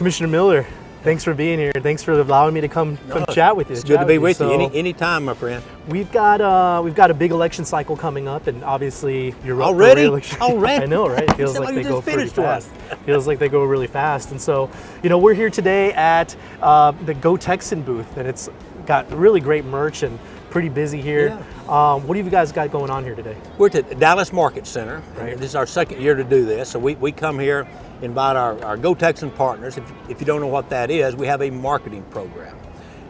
Commissioner Miller, thanks for being here. Thanks for allowing me to come chat with you. It's good to be with you anytime, my friend. We've got a big election cycle coming up, and obviously you're already. I know, right? It feels like they go pretty fast. Feels like they go really fast, and so we're here today at the GO TEXAN booth, and it's got really great merch and pretty busy here. Yeah. What do you guys got going on here today? We're at the Dallas Market Center. Right. This is our second year to do this, so we come here, invite our GO TEXAN partners. If you don't know what that is, we have a marketing program,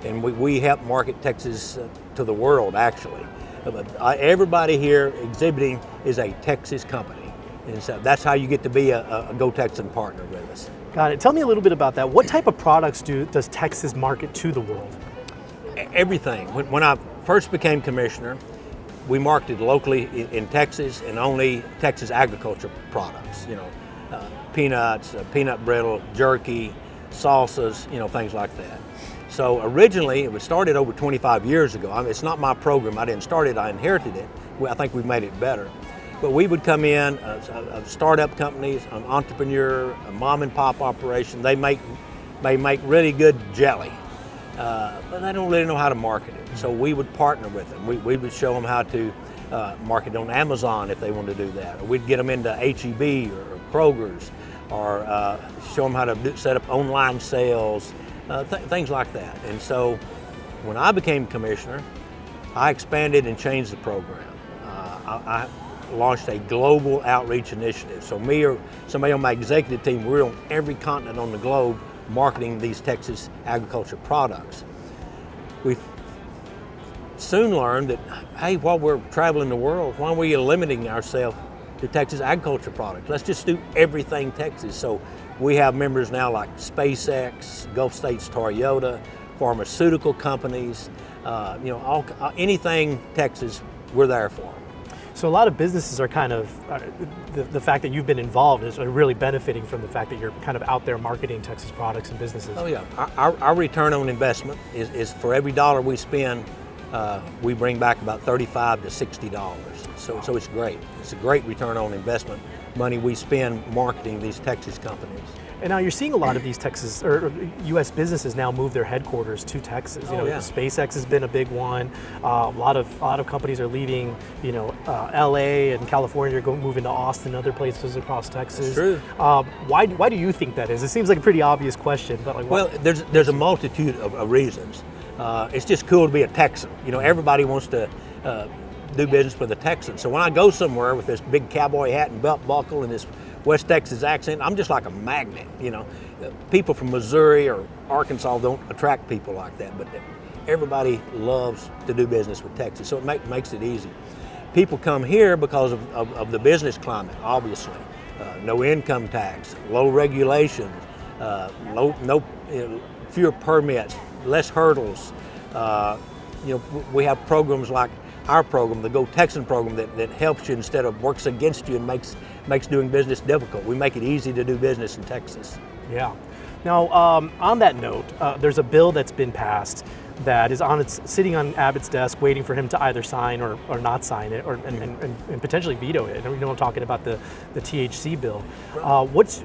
and we help market Texas to the world, actually. Everybody here exhibiting is a Texas company, and so that's how you get to be a GO TEXAN partner with us. Got it. Tell me a little bit about that. What type of products does Texas market to the world? Everything. When I first became commissioner, we marketed locally in Texas and only Texas agriculture products. Peanuts, peanut brittle, jerky, salsas, things like that. So originally, it was started over 25 years ago. It's not my program. I didn't start it. I inherited it. I think we've made it better. But we would come in, startup companies, an entrepreneur, a mom and pop operation. They make really good jelly. But they don't really know how to market it. So we would partner with them. We would show them how to market on Amazon if they want to do that. Or we'd get them into H-E-B or Kroger's, or show them how to set up online sales, things like that. And so when I became commissioner, I expanded and changed the program. I launched a global outreach initiative. So me or somebody on my executive team, we're on every continent on the globe marketing these Texas agriculture products. We soon learned that, hey, while we're traveling the world, why are we limiting ourselves to Texas agriculture products? Let's just do everything Texas. So we have members now like SpaceX, Gulf States Toyota, pharmaceutical companies, anything Texas, we're there for. So a lot of businesses are kind of, the fact that you've been involved is really benefiting from the fact that you're kind of out there marketing Texas products and businesses. Oh yeah, our return on investment is for every dollar we spend, we bring back about $35 to $60. So it's great. It's a great return on investment money we spend marketing these Texas companies. And now you're seeing a lot of these Texas or U.S. businesses now move their headquarters to Texas. SpaceX has been a big one. A lot of companies are leaving. L.A. and California are moving to Austin, other places across Texas. That's true. Why do you think that is? It seems like a pretty obvious question, but well, there's a multitude of reasons. It's just cool to be a Texan. Everybody wants to do business with a Texan. So when I go somewhere with this big cowboy hat and belt buckle and this West Texas accent, I'm just like a magnet. People from Missouri or Arkansas don't attract people like that, but everybody loves to do business with Texas, so it makes it easy. People come here because of the business climate, obviously. No income tax, low regulations, fewer permits, less hurdles. We have programs like our program, the GO TEXAN program, that helps you instead of works against you and makes doing business difficult. We make it easy to do business in Texas. Yeah. Now, on that note, there's a bill that's been passed that is sitting on Abbott's desk, waiting for him to either sign or not sign it, and potentially veto it. I'm talking about the THC bill. What's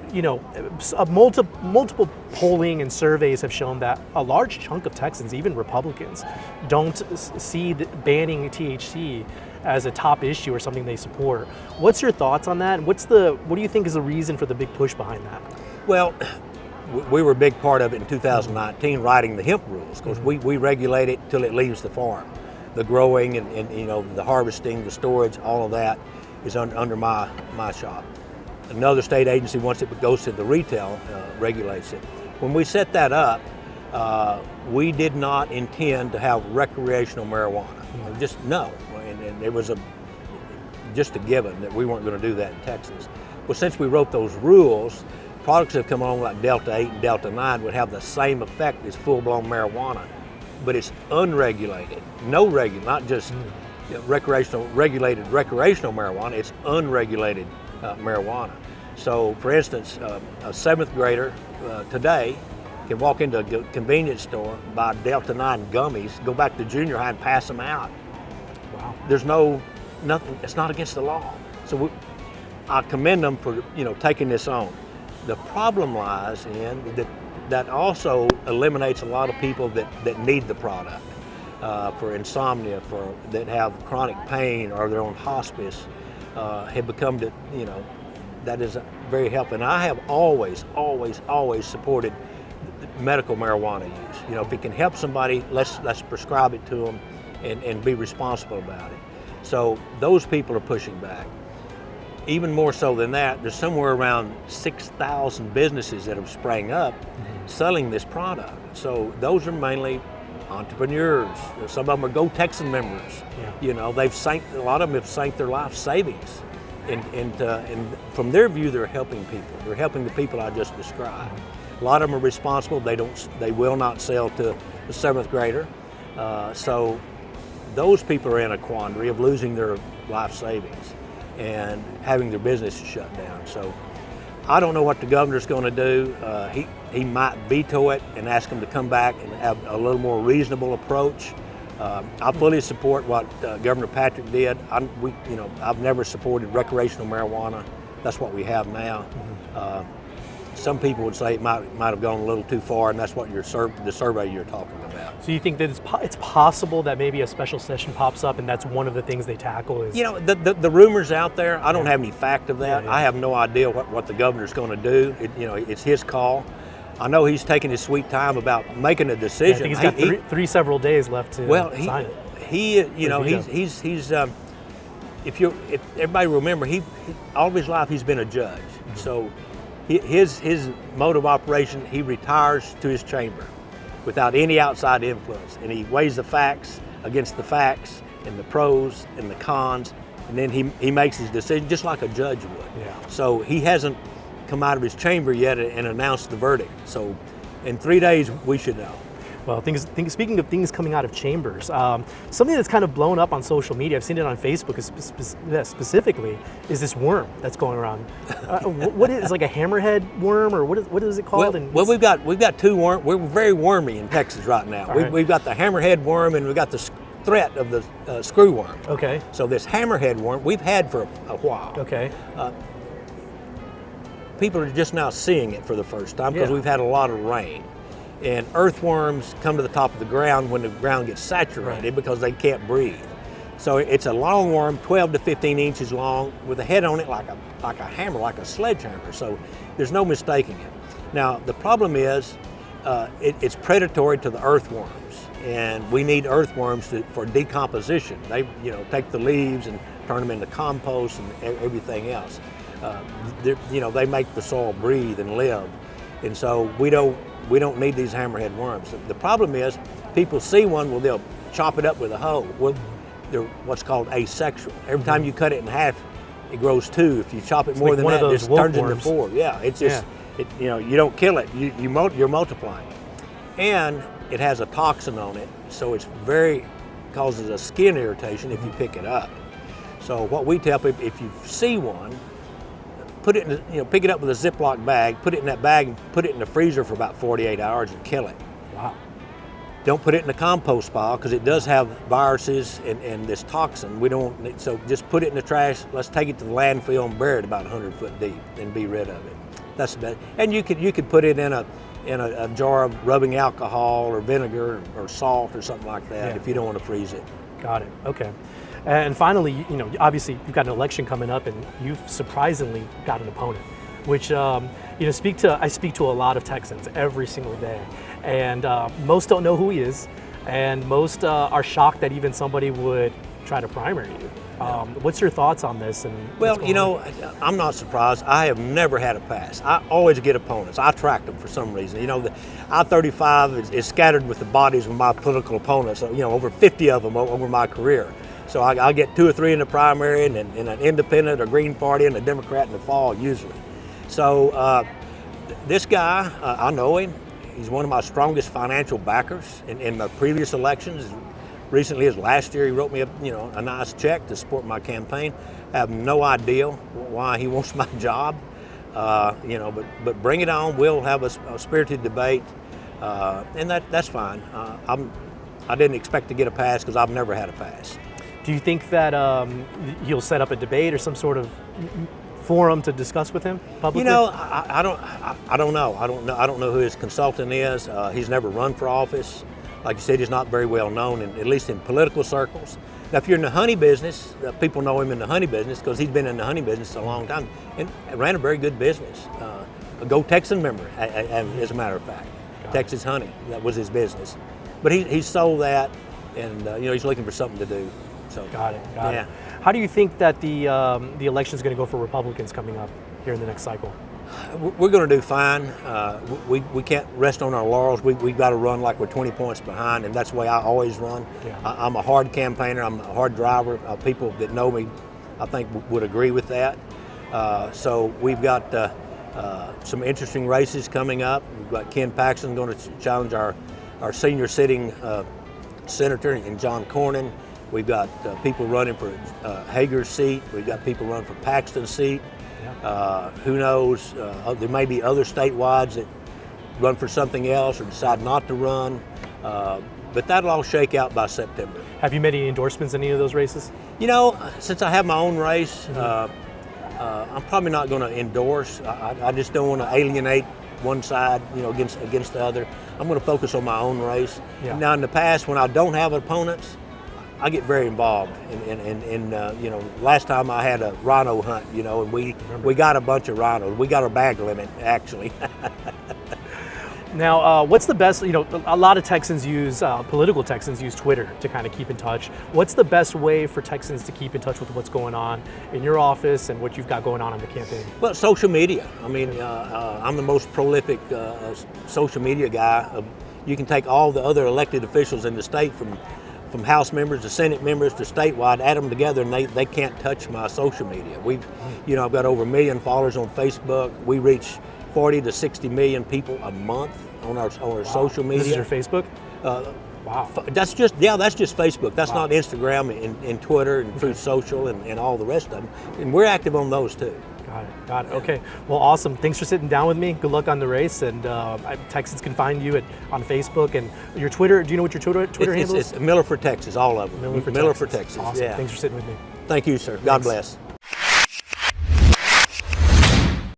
multiple polling and surveys have shown that a large chunk of Texans, even Republicans, don't see banning THC as a top issue or something they support. What's your thoughts on that? What do you think is the reason for the big push behind that? Well, we were a big part of it in 2019, writing the hemp rules, because we regulate it till it leaves the farm. The growing and the harvesting, the storage, all of that is under my shop. Another state agency, once it goes to the retail, regulates it. When we set that up, we did not intend to have recreational marijuana. Just no, and it was just a given that we weren't going to do that in Texas. Well, since we wrote those rules, products that have come along like Delta 8 and Delta 9 would have the same effect as full-blown marijuana, but it's unregulated. Not just regulated recreational marijuana, it's unregulated marijuana. So, for instance, a 7th grader today can walk into a convenience store, buy Delta 9 gummies, go back to junior high and pass them out. Wow. There's nothing, it's not against the law. So I commend them for taking this on. The problem lies in that that also eliminates a lot of people that need the product for insomnia, for that have chronic pain or they're on hospice, have become that is very helpful. And I have always supported medical marijuana use. If it can help somebody, let's prescribe it to them and be responsible about it. So those people are pushing back. Even more so than that, there's somewhere around 6,000 businesses that have sprang up selling this product. So those are mainly entrepreneurs. Some of them are GO TEXAN members. Yeah. A lot of them have sank their life savings. And from their view, they're helping people. They're helping the people I just described. A lot of them are responsible. They will not sell to the 7th grader. So those people are in a quandary of losing their life savings and having their businesses shut down. So I don't know what the governor's going to do. He might veto it and ask them to come back and have a little more reasonable approach. I fully support what Governor Patrick did. I've never supported recreational marijuana. That's what we have now. Some people would say it might have gone a little too far, and that's what the survey you're talking about. So you think that it's possible that maybe a special session pops up, and that's one of the things they tackle is... The rumors out there, I don't have any fact of that. Yeah. I have no idea what the governor's going to do. It's his call. I know he's taking his sweet time about making a decision. I think he's got several days left to sign it. If everybody remember, he all of his life he's been a judge. So his mode of operation, he retires to his chamber without any outside influence, and he weighs the facts against the facts and the pros and the cons, and then he makes his decision just like a judge would. Yeah. So he hasn't come out of his chamber yet and announced the verdict. So in 3 days we should know. Well, speaking of things coming out of chambers, something that's kind of blown up on social media, I've seen it on Facebook specifically, is this worm that's going around. What is like a hammerhead worm, or what is it called? Well, we've got two worms. We're very wormy in Texas right now. We've got the hammerhead worm and we've got the threat of the screw worm. Okay. So this hammerhead worm we've had for a while. Okay. People are just now seeing it for the first time because we've had a lot of rain. And earthworms come to the top of the ground when the ground gets saturated because they can't breathe. So it's a long worm, 12 to 15 inches long, with a head on it like a hammer, like a sledgehammer. So there's no mistaking it. Now the problem is it's predatory to the earthworms, and we need earthworms for decomposition. They take the leaves and turn them into compost and everything else. They make the soil breathe and live, and so we don't need these hammerhead worms. The problem is people see one, well, they'll chop it up with a hoe. Well, they're what's called asexual. Every time you cut it in half, it grows 2. If you chop it more than that, it just turns into 4. Yeah, it's just you don't kill it. You're multiplying, and it has a toxin on it, so it's causes a skin irritation if you pick it up. So what we tell people, if you see one, put it in, pick it up with a Ziploc bag, put it in that bag, and put it in the freezer for about 48 hours and kill it. Wow. Don't put it in the compost pile because it does have viruses and this toxin. So just put it in the trash. Let's take it to the landfill and bury it about 100 foot deep and be rid of it. That's the best. And you could put it in a jar of rubbing alcohol or vinegar or salt or something like that if you don't want to freeze it. Got it. Okay. And finally, obviously you've got an election coming up, and you've surprisingly got an opponent, which I speak to a lot of Texans every single day, and most don't know who he is, and most are shocked that even somebody would try to primary you. What's your thoughts on this? Well, I'm not surprised. I have never had a pass. I always get opponents. I track them for some reason. The I-35 is scattered with the bodies of my political opponents. Over 50 of them over my career. So I'll get 2 or 3 in the primary and an independent or Green Party and a Democrat in the fall usually. So this guy, I know him. He's one of my strongest financial backers in my previous elections. Recently as last year, he wrote me a nice check to support my campaign. I have no idea why he wants my job, but bring it on. We'll have a spirited debate, and that's fine. I didn't expect to get a pass because I've never had a pass. Do you think that you'll set up a debate or some sort of forum to discuss with him publicly? You know, I don't know. I don't know who his consultant is. He's never run for office. Like you said, he's not very well known, at least in political circles. Now, if you're in the honey business, people know him in the honey business because he's been in the honey business a long time and ran a very good business. A GO TEXAN member, as a matter of fact. Texas Honey, that was his business. But he sold that, and you know, he's looking for something to do. So Got it. How do you think that the election is going to go for Republicans coming up here in the next cycle? We're going to do fine. We can't rest on our laurels. We've got to run like we're 20 points behind, and that's the way I always run. Yeah. I'm a hard campaigner. I'm a hard driver. People that know me, I think, would agree with that. So we've got some interesting races coming up. We've got Ken Paxton going to challenge our senior sitting senator in John Cornyn. We've got people running for Hager's seat. We've got people running for Paxton's seat. Who knows? There may be other statewides that run for something else or decide not to run. But that'll all shake out by September. Have you made any endorsements in any of those races? You know, since I have my own race, I'm probably not going to endorse. I just don't want to alienate one side, you know, against the other. I'm going to focus on my own race. Yeah. Now, in the past, when I don't have opponents, I get very involved. In you know, last time I had a rhino hunt, you know, and we got a bunch of rhinos. We got our bag limit, actually. Now, what's the best, you know, a lot of Texans use, political Texans use Twitter to kind of keep in touch. What's the best way for Texans to keep in touch with what's going on in your office and what you've got going on in the campaign? Well, social media. I mean, I'm the most prolific social media guy. You can take all the other elected officials in the state from House members to Senate members to statewide, add them together, and they can't touch my social media. You know, I've got over 1 million followers on Facebook. We reach 40 to 60 million people a month on our social media. This is your Facebook? Wow. That's just Facebook. That's not Instagram and Twitter and Truth Social and all the rest of them. And we're active on those too. Got it. Okay. Well, awesome. Thanks for sitting down with me. Good luck on the race. And Texans can find you on Facebook and your Twitter. Do you know what your Twitter handle is? It's Miller for Texas, all of them. Miller for Texas. Awesome. Yeah. Thanks for sitting with me. Thank you, sir. God bless.